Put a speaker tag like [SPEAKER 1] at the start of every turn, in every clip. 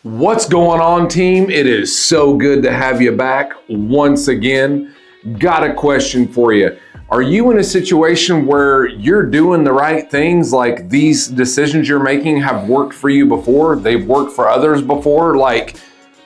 [SPEAKER 1] What's going on, team? It is so good to have you back once again. Got a question for you. Are you in a situation where you're doing the right things, like these decisions you're making have worked for you before, they've worked for others before, like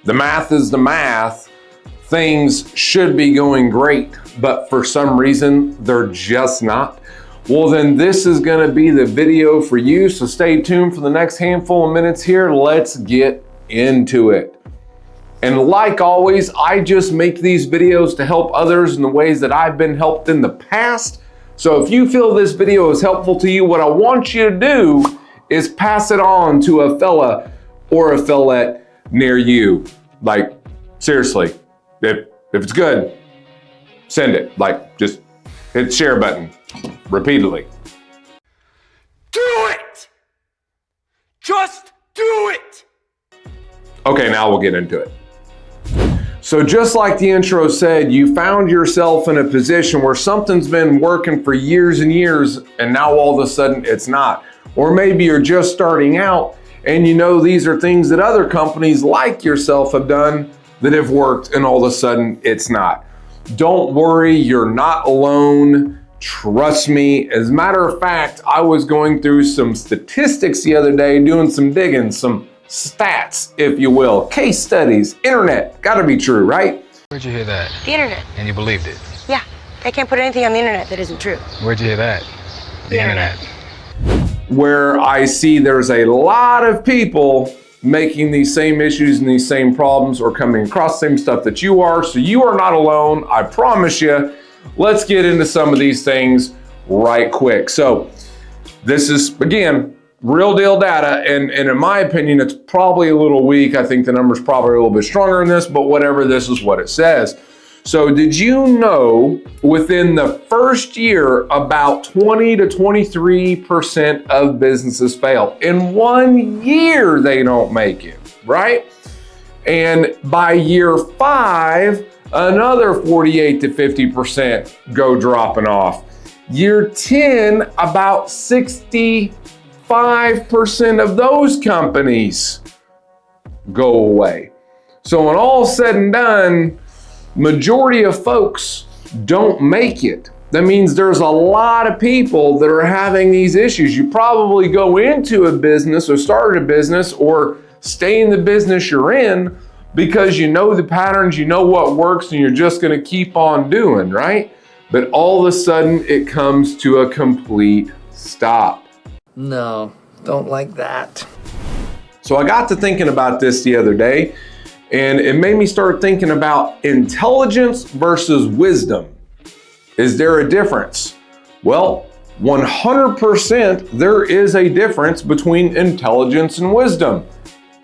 [SPEAKER 1] the math is the math, things should be going great, but for some reason they're just not? Well, then this is going to be the video for you, so stay tuned for the next handful of minutes here. Let's get into it. And like always, I just make these videos to help others in the ways that I've been helped in the past. So if you feel this video is helpful to you, what I want you to do is pass it on to a fella or a fellette near you. Like, seriously, if it's good, send it. Like, just hit the share button repeatedly.
[SPEAKER 2] Do it! Just do it!
[SPEAKER 1] Okay, now we'll get into it. So just like the intro said, you found yourself in a position where something's been working for years and years, and now all of a sudden it's not. Or maybe you're just starting out and you know these are things that other companies like yourself have done that have worked, and all of a sudden it's not. Don't worry, you're not alone. Trust me. As a matter of fact, I was going through some statistics the other day, doing some digging, some stats, if you will, case studies, internet, gotta be true, right?
[SPEAKER 3] Where'd you hear that?
[SPEAKER 4] The internet.
[SPEAKER 3] And you believed it?
[SPEAKER 4] Yeah, they can't put anything on the internet that isn't true.
[SPEAKER 3] Where'd you hear that? The internet.
[SPEAKER 1] Where I see there's a lot of people making these same issues and these same problems, or coming across the same stuff that you are, so you are not alone, I promise you. Let's get into some of these things right quick. So this is, again, real deal data, and in my opinion, it's probably a little weak. I think the number's probably a little bit stronger than this, but whatever, this is what it says. So did you know within the first year, about 20 to 23% of businesses fail? In 1 year, they don't make it, right? And by year 5, another 48 to 50% go dropping off. Year 10, about 65% of those companies go away. So when all's said and done, majority of folks don't make it. That means there's a lot of people that are having these issues. You probably go into a business or started a business or stay in the business you're in because you know the patterns, you know what works, and you're just gonna keep on doing, right? But all of a sudden it comes to a complete stop.
[SPEAKER 2] No, don't like that.
[SPEAKER 1] So I got to thinking about this the other day, and it made me start thinking about intelligence versus wisdom. Is there a difference? Well, 100% there is a difference between intelligence and wisdom.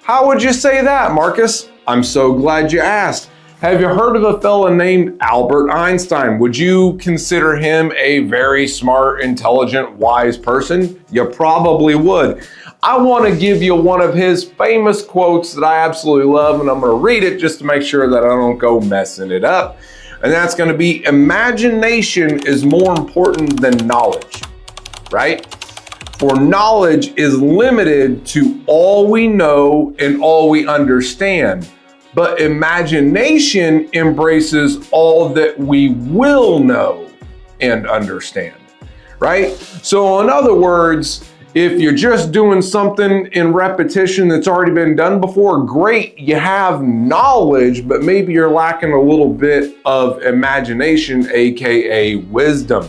[SPEAKER 1] How would you say that, Marcus? I'm so glad you asked. Have you heard of a fella named Albert Einstein? Would you consider him a very smart, intelligent, wise person? You probably would. I want to give you one of his famous quotes that I absolutely love, and I'm going to read it just to make sure that I don't go messing it up. And that's going to be, imagination is more important than knowledge, right? For knowledge is limited to all we know and all we understand. But imagination embraces all that we will know and understand, right? So in other words, if you're just doing something in repetition that's already been done before, great, you have knowledge, but maybe you're lacking a little bit of imagination, AKA wisdom.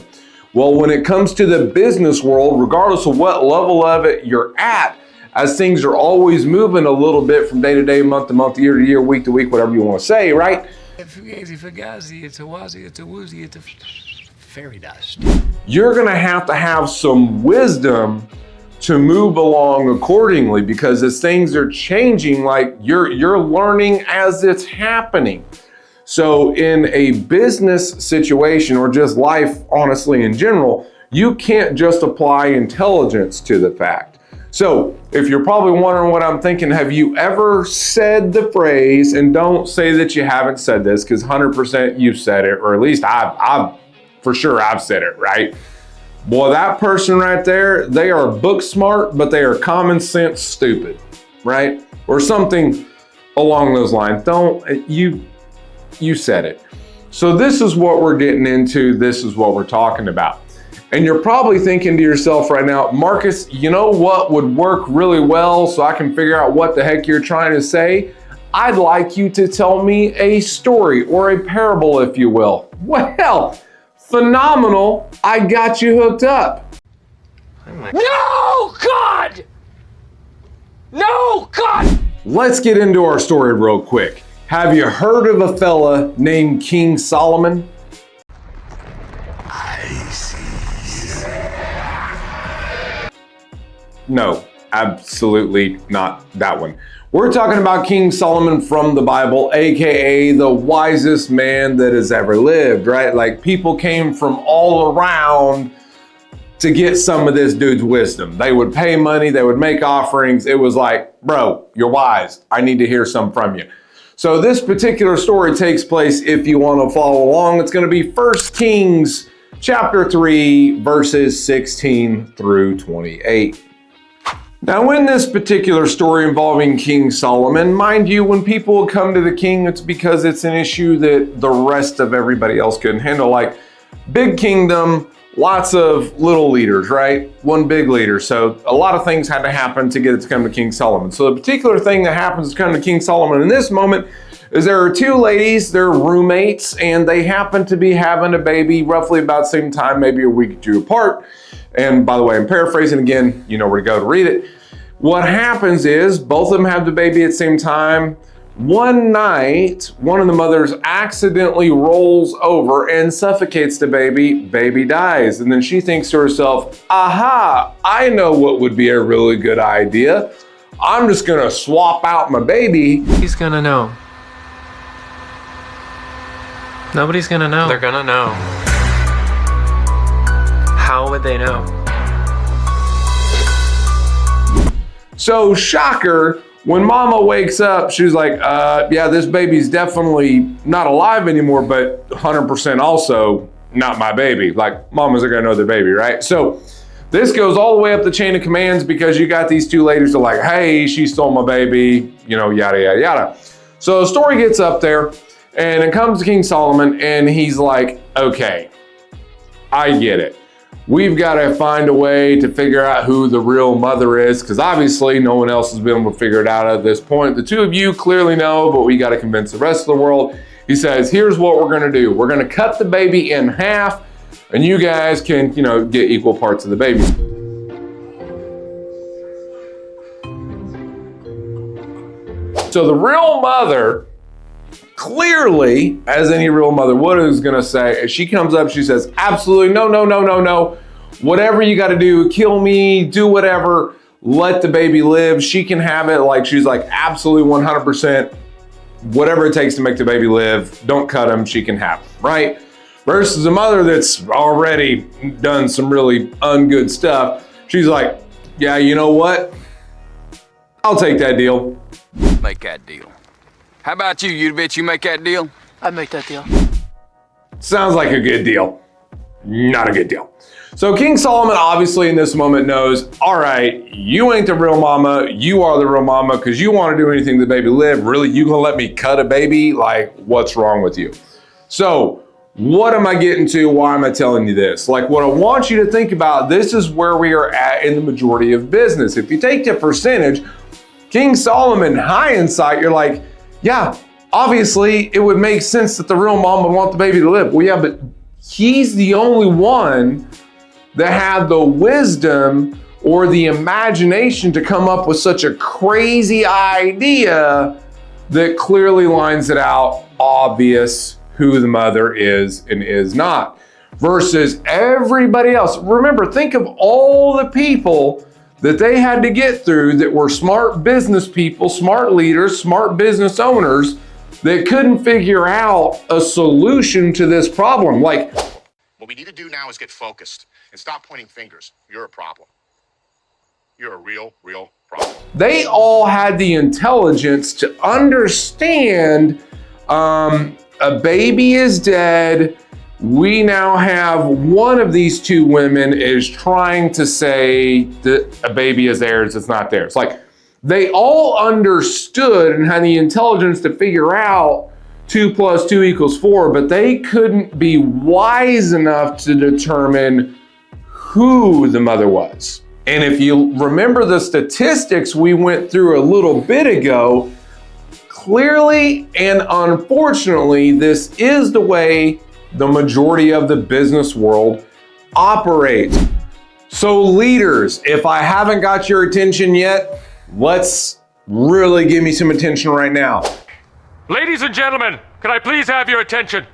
[SPEAKER 1] Well, when it comes to the business world, regardless of what level of it you're at, as things are always moving a little bit from day to day, month to month, year to year, week to week, whatever you want to say, right?
[SPEAKER 2] Fairy dust.
[SPEAKER 1] You're going to have some wisdom to move along accordingly, because as things are changing, like you're learning as it's happening. So in a business situation, or just life, honestly, in general, you can't just apply intelligence to the fact. So if you're probably wondering what I'm thinking, have you ever said the phrase, and don't say that you haven't said this, because 100% you've said it, or at least I've for sure I've said it, right? Boy, that person right there, they are book smart, but they are common sense stupid, right? Or something along those lines. You said it. So this is what we're getting into. This is what we're talking about. And you're probably thinking to yourself right now, Marcus, you know what would work really well so I can figure out what the heck you're trying to say? I'd like you to tell me a story or a parable, if you will. Well, phenomenal. I got you hooked up.
[SPEAKER 2] No, God! No, God!
[SPEAKER 1] Let's get into our story real quick. Have you heard of a fella named King Solomon? No, absolutely not that one. We're talking about King Solomon from the Bible, AKA the wisest man that has ever lived, right? Like people came from all around to get some of this dude's wisdom. They would pay money, they would make offerings. It was like, bro, you're wise. I need to hear some from you. So this particular story takes place, if you want to follow along, it's going to be 1 Kings chapter 3, verses 16 through 28. Now, in this particular story involving King Solomon, mind you, when people come to the king, it's because it's an issue that the rest of everybody else couldn't handle. Like, big kingdom, lots of little leaders, right? One big leader. So a lot of things had to happen to get it to come to King Solomon. So the particular thing that happens to come to King Solomon in this moment is there are two ladies, they're roommates, and they happen to be having a baby roughly about the same time, maybe a week or two apart. And by the way, I'm paraphrasing again, you know where to go to read it. What happens is both of them have the baby at the same time. One night, one of the mothers accidentally rolls over and suffocates the baby. Baby dies. And then she thinks to herself, aha, I know what would be a really good idea. I'm just gonna swap out my baby.
[SPEAKER 5] He's gonna know. Nobody's gonna know. They're gonna know. How would they know?
[SPEAKER 1] So shocker, when mama wakes up, she's like, yeah, this baby's definitely not alive anymore, but 100% also not my baby. Like mamas are gonna know their baby, right? So this goes all the way up the chain of commands because you got these two ladies that are like, hey, she stole my baby, you know, yada, yada, yada. So the story gets up there and it comes to King Solomon and he's like, okay, I get it. We've got to find a way to figure out who the real mother is because obviously no one else has been able to figure it out at this point. The two of you clearly know, but we got to convince the rest of the world. He says, here's what we're going to do. We're going to cut the baby in half and you guys can, you know, get equal parts of the baby. So the real mother, clearly, as any real mother would, is gonna say, as she comes up, she says, absolutely no, no, no, no, no. Whatever you gotta do, kill me, do whatever, let the baby live. She can have it. Like, she's like, absolutely 100%, whatever it takes to make the baby live, don't cut him, she can have him, right? Versus a mother that's already done some really ungood stuff. She's like, yeah, you know what? I'll take that deal.
[SPEAKER 6] Make that deal. How about you bitch, you make that deal?
[SPEAKER 5] I'd make that deal.
[SPEAKER 1] Sounds like a good deal. Not a good deal. So King Solomon obviously in this moment knows, all right, you ain't the real mama, you are the real mama because you want to do anything to the baby live. Really, you gonna let me cut a baby? Like, what's wrong with you? So what am I getting to? Why am I telling you this? Like, what I want you to think about, this is where we are at in the majority of business. If you take the percentage, King Solomon, hindsight, you're like, yeah, obviously it would make sense that the real mom would want the baby to live. Well, yeah, but he's the only one that had the wisdom or the imagination to come up with such a crazy idea that clearly lines it out obvious who the mother is and is not. Versus everybody else. Remember, think of all the people that they had to get through that were smart business people, smart leaders, smart business owners that couldn't figure out a solution to this problem. Like,
[SPEAKER 7] what we need to do now is get focused and stop pointing fingers. You're a problem. You're a real problem.
[SPEAKER 1] They all had the intelligence to understand a baby is dead. We now have one of these two women is trying to say that a baby is theirs, it's not theirs. Like, They all understood and had the intelligence to figure out 2 + 2 = 4, but they couldn't be wise enough to determine who the mother was. And if you remember the statistics we went through a little bit ago, clearly and unfortunately, this is the way the majority of the business world operates. So leaders, if I haven't got your attention yet, let's really give me some attention right now.
[SPEAKER 2] Ladies and gentlemen, can I please have your attention?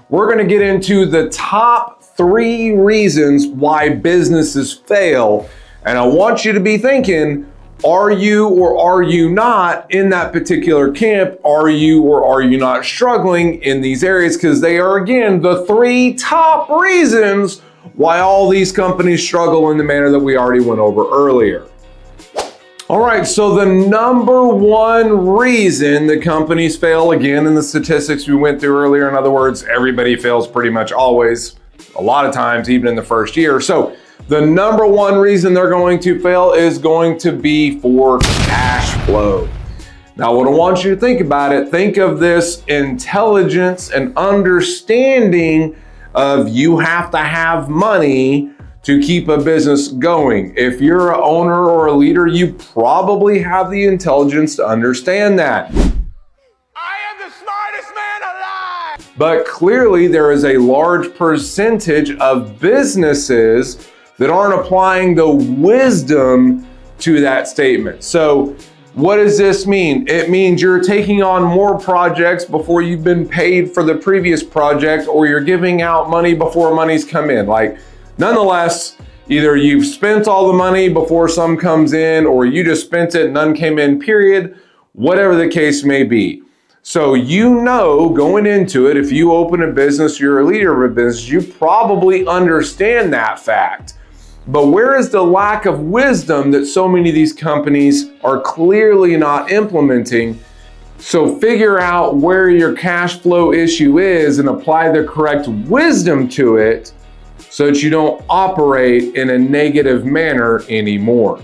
[SPEAKER 1] We're gonna get into the top 3 reasons why businesses fail. And I want you to be thinking, are you or are you not in that particular camp? Are you or are you not struggling in these areas? Because they are, again, the 3 top reasons why all these companies struggle in the manner that we already went over earlier. All right, so the number 1 reason that companies fail, again, in the statistics we went through earlier, in other words, everybody fails pretty much always, a lot of times, even in the first year. So the number 1 reason they're going to fail is going to be for cash flow. Now, what I want you to think about it, think of this intelligence and understanding of you have to have money to keep a business going. If you're an owner or a leader, you probably have the intelligence to understand that.
[SPEAKER 2] I am the smartest man alive!
[SPEAKER 1] But clearly there is a large percentage of businesses that aren't applying the wisdom to that statement. So what does this mean? It means you're taking on more projects before you've been paid for the previous project, or you're giving out money before money's come in. Like, nonetheless, either you've spent all the money before some comes in, or you just spent it, none came in, period, whatever the case may be. So you know going into it, if you open a business, you're a leader of a business, you probably understand that fact. But where is the lack of wisdom that so many of these companies are clearly not implementing? So figure out where your cash flow issue is and apply the correct wisdom to it so that you don't operate in a negative manner anymore.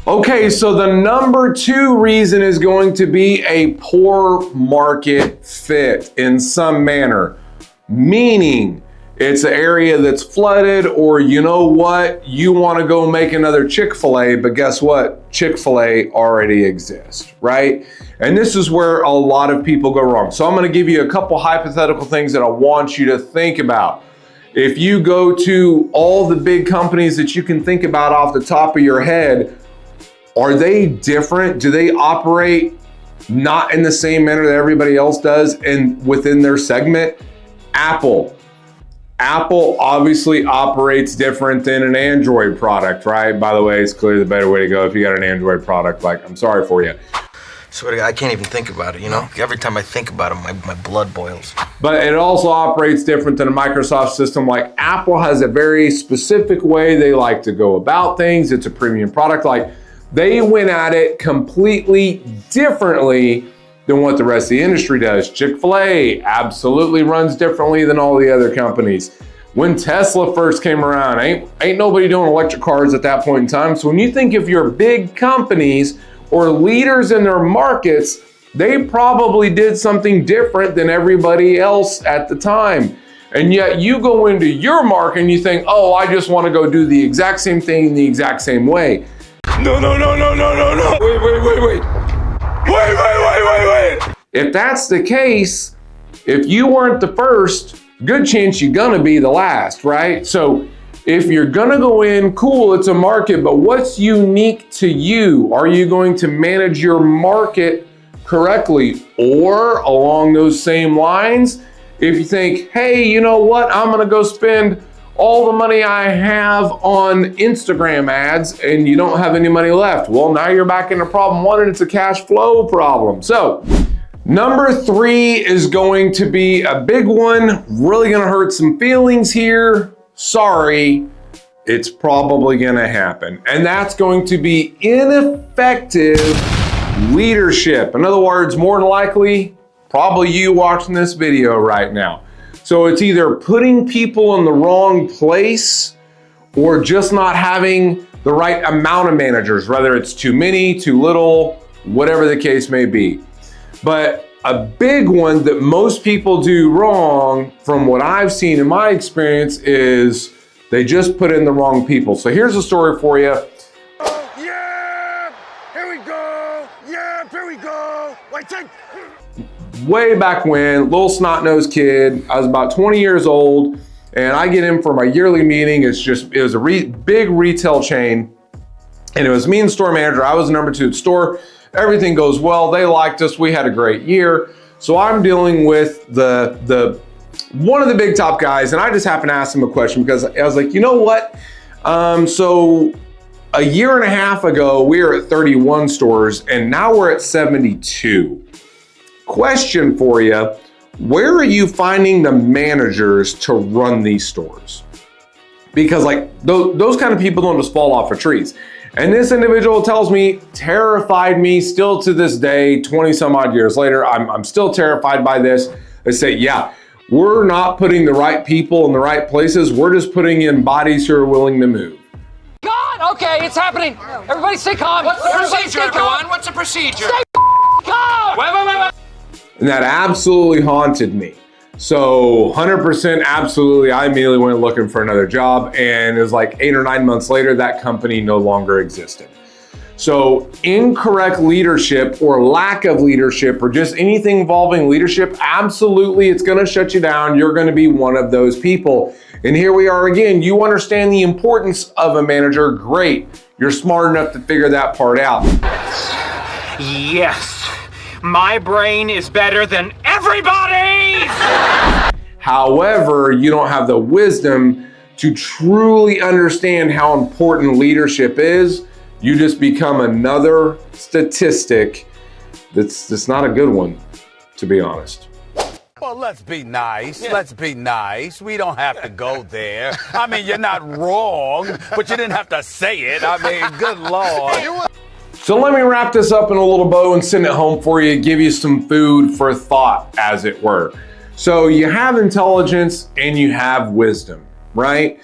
[SPEAKER 1] Okay, so the number 2 reason is going to be a poor market fit in some manner, meaning it's an area that's flooded, or you know what, you want to go make another Chick-fil-A, but guess what? Chick-fil-A already exists, right? And this is where a lot of people go wrong. So I'm going to give you a couple hypothetical things that I want you to think about. If you go to all the big companies that you can think about off the top of your head, are they different? Do they operate not in the same manner that everybody else does and within their segment? Apple obviously operates different than an Android product, right? By the way, it's clearly the better way to go if you got an Android product. Like, I'm sorry for you.
[SPEAKER 8] Swear to God, I can't even think about it, you know? Every time I think about it, my blood boils.
[SPEAKER 1] But it also operates different than a Microsoft system. Like, Apple has a very specific way they like to go about things. It's a premium product. Like, they went at it completely differently than what the rest of the industry does. Chick-fil-A absolutely runs differently than all the other companies. When Tesla first came around, ain't nobody doing electric cars at that point in time. So when you think of your big companies or leaders in their markets, they probably did something different than everybody else at the time. And yet you go into your market and you think, oh, I just want to go do the exact same thing in the exact same way. No. Wait. If that's the case, if you weren't the first, good chance you're gonna be the last, right? So if you're gonna go in, cool, it's a market, but what's unique to you? Are you going to manage your market correctly? Or along those same lines, if you think, hey, you know what? I'm gonna go spend all the money I have on Instagram ads and you don't have any money left. Well, now you're back into problem 1 and it's a cash flow problem. So number 3 is going to be a big one, really gonna hurt some feelings here. Sorry, it's probably gonna happen. And that's going to be ineffective leadership. In other words, more than likely, probably you watching this video right now. So it's either putting people in the wrong place or just not having the right amount of managers, whether it's too many, too little, whatever the case may be. But a big one that most people do wrong, from what I've seen in my experience, is they just put in the wrong people. So here's a story for you.
[SPEAKER 2] Yeah! Here we go! Yeah, here we go!
[SPEAKER 1] Way back when, little snot-nosed kid, I was about 20 years old, and I get in for my yearly meeting. It was a big retail chain, and it was me and the store manager. I was number 2 at the store. Everything goes well. They liked us. We had a great year. So I'm dealing with one of the big top guys, and I just happened to ask him a question because I was like, you know what? So a year and a half ago, we were at 31 stores, and now we're at 72. Question for you, where are you finding the managers to run these stores? Because like those kind of people don't just fall off of trees. And this individual tells me, terrified me still to this day, 20 some odd years later, I'm still terrified by this. They say, yeah, we're not putting the right people in the right places. We're just putting in bodies who are willing to move.
[SPEAKER 9] God, okay, it's happening. Everybody stay calm.
[SPEAKER 6] What's the procedure, everyone? What's the procedure?
[SPEAKER 9] Stay calm.
[SPEAKER 6] Wait.
[SPEAKER 1] And that absolutely haunted me. So 100% absolutely, I immediately went looking for another job, and it was like 8 or 9 months later, that company no longer existed. So incorrect leadership or lack of leadership or just anything involving leadership, absolutely, it's gonna shut you down. You're gonna be one of those people. And here we are again, you understand the importance of a manager, great. You're smart enough to figure that part out.
[SPEAKER 9] Yes. My brain is better than everybody's!
[SPEAKER 1] However, you don't have the wisdom to truly understand how important leadership is. You just become another statistic that's not a good one, to be honest.
[SPEAKER 2] Well, let's be nice. Let's be nice. We don't have to go there. I mean, you're not wrong, but you didn't have to say it. I mean, good Lord.
[SPEAKER 1] So let me wrap this up in a little bow and send it home for you, give you some food for thought, as it were. So you have intelligence and you have wisdom, right?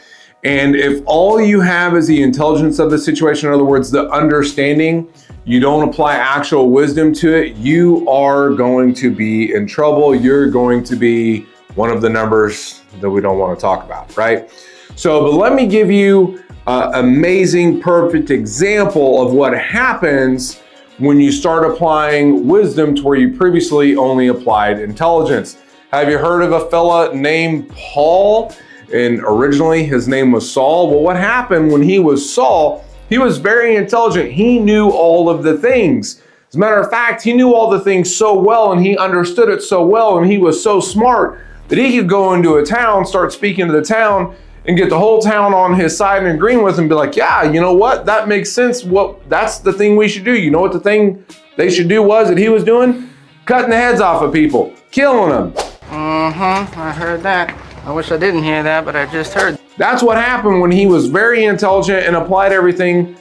[SPEAKER 1] And if all you have is the intelligence of the situation, in other words, the understanding, you don't apply actual wisdom to it, you are going to be in trouble. You're going to be one of the numbers that we don't want to talk about, right? So, but let me give you amazing, perfect example of what happens when you start applying wisdom to where you previously only applied intelligence. Have you heard of a fella named Paul? And originally his name was Saul. Well, what happened when he was Saul, he was very intelligent. He knew all of the things. As a matter of fact, he knew all the things so well and he understood it so well and he was so smart that he could go into a town, start speaking to the town, and get the whole town on his side and agreeing with him, be like, yeah, you know what? That makes sense. That's the thing we should do. You know what the thing they should do was that he was doing? Cutting the heads off of people, killing them.
[SPEAKER 9] I heard that. I wish I didn't hear that, but I just heard.
[SPEAKER 1] That's what happened when he was very intelligent and applied everything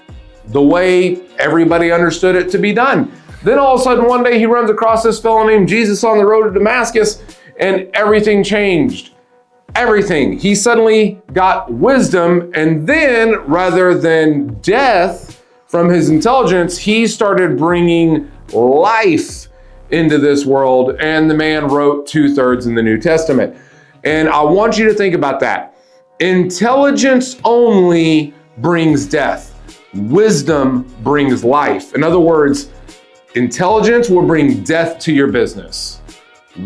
[SPEAKER 1] the way everybody understood it to be done. Then all of a sudden one day he runs across this fellow named Jesus on the road to Damascus and everything changed. Everything. He suddenly got wisdom, and then rather than death from his intelligence, he started bringing life into this world, and the man wrote 2/3 in the New Testament. And I want you to think about that. Intelligence only brings death. Wisdom brings life. In other words, intelligence will bring death to your business.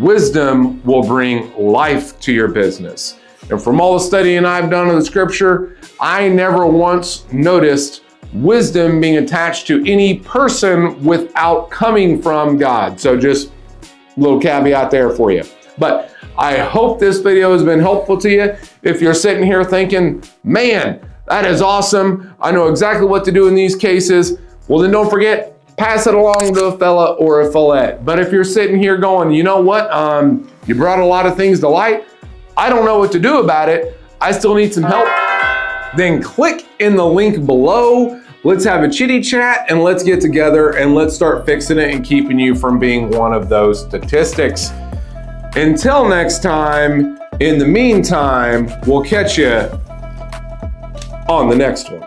[SPEAKER 1] Wisdom will bring life to your business. And from all the studying I've done of the scripture, I never once noticed wisdom being attached to any person without coming from God. So just a little caveat there for you. But I hope this video has been helpful to you. If you're sitting here thinking, man, that is awesome, I know exactly what to do in these cases, well then don't forget, pass it along to a fella or a fellette. But if you're sitting here going, you know what, you brought a lot of things to light, I don't know what to do about it, I still need some help, then click in the link below. Let's have a chitty chat and let's get together and let's start fixing it and keeping you from being one of those statistics. Until next time, in the meantime, we'll catch you on the next one.